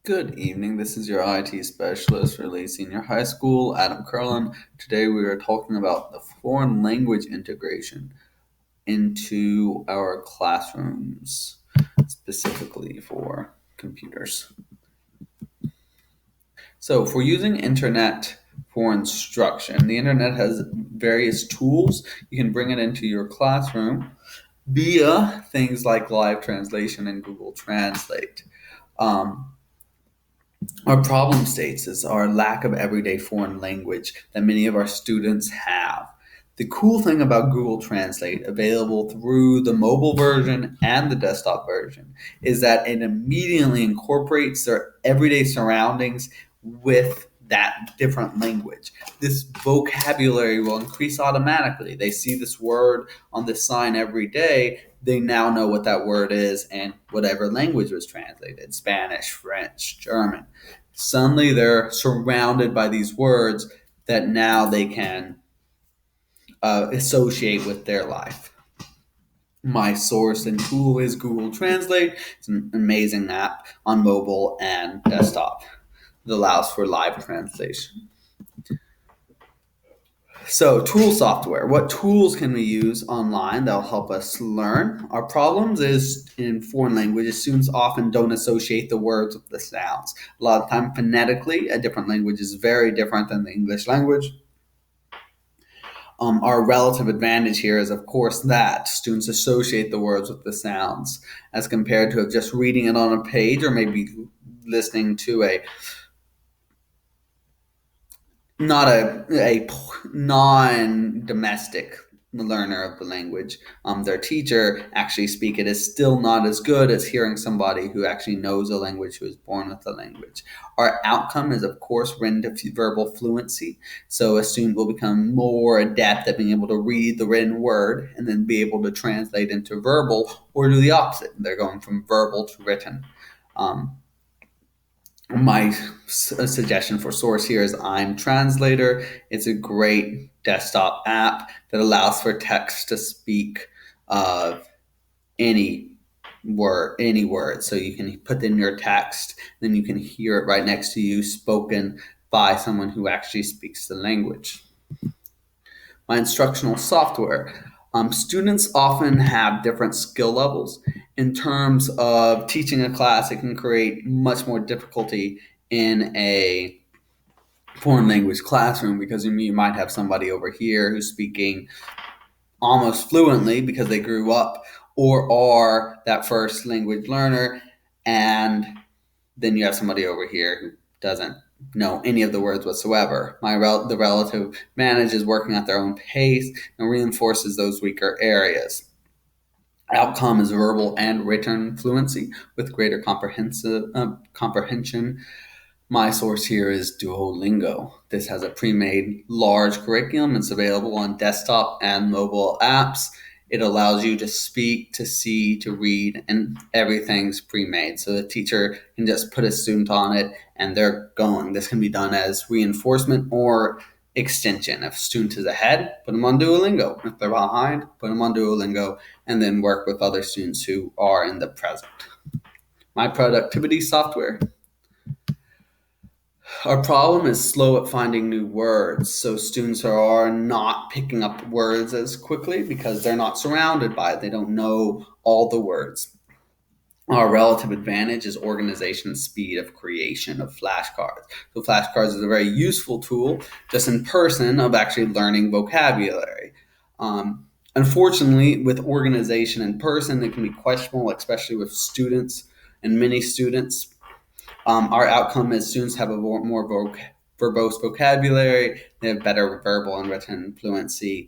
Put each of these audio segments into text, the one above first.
Good evening. This is your IT specialist for Lee Senior High School, Adam Curlin. Today we are talking about the foreign language integration into our classrooms, specifically for computers. So, for using internet for instruction, the internet has various tools. You can bring it into your classroom via things like live translation and Google Translate. Um, Our problem states is our lack of everyday foreign language that many of our students have. The cool thing about Google Translate, available through the mobile version and the desktop version, is that it immediately incorporates their everyday surroundings with that different language. This vocabulary will increase automatically. They see this word on the sign every day, they now know what that word is and whatever language was translated: Spanish, French, German. Suddenly they're surrounded by these words that now they can associate with their life. My source and tool is Google Translate. It's an amazing app on mobile and desktop. It allows for live translation. So, tool software. What tools can we use online that'll help us learn? Our problems is in foreign languages, students often don't associate the words with the sounds. A lot of time, phonetically, a different language is very different than the English language. Our relative advantage here is, of course, that students associate the words with the sounds as compared to just reading it on a page or maybe listening to a not a non-domestic learner of the language. Their teacher actually speak it is still not as good as hearing somebody who actually knows a language, who is born with the language. Our outcome is, of course, written to verbal fluency. So a student will become more adept at being able to read the written word and then be able to translate into verbal, or do the opposite. They're going from verbal to written. My suggestion for source here is I'm Translator. It's a great desktop app that allows for text to speak of any word. So you can put in your text, then you can hear it right next to you spoken by someone who actually speaks the language. My instructional software. Students often have different skill levels. In terms of teaching a class, it can create much more difficulty in a foreign language classroom because you might have somebody over here who's speaking almost fluently because they grew up or are that first language learner, and then you have somebody over here who doesn't know any of the words whatsoever. The relative advantage is working at their own pace and reinforces those weaker areas. Outcome is verbal and written fluency with greater comprehension. My source here is Duolingo. This has a pre-made large curriculum. It's available on desktop and mobile apps. It allows you to speak, to see, to read, and everything's pre-made. So the teacher can just put a student on it and they're going. This can be done as reinforcement or extension. If a student is ahead, put them on Duolingo. If they're behind, put them on Duolingo, and then work with other students who are in the present. My productivity software. Our problem is slow at finding new words, so students are not picking up words as quickly because they're not surrounded by it. They don't know all the words. Our relative advantage is organization speed of creation of flashcards. So flashcards is a very useful tool, just in person, of actually learning vocabulary. Unfortunately, with organization in person, it can be questionable, especially with students and many students. Our outcome is students have a more verbose vocabulary. They have better verbal and written fluency.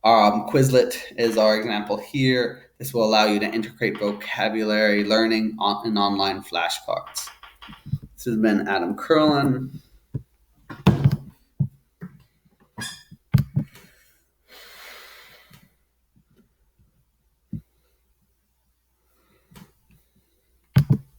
Quizlet is our example here. This will allow you to integrate vocabulary learning in online flashcards. This has been Adam Curlin.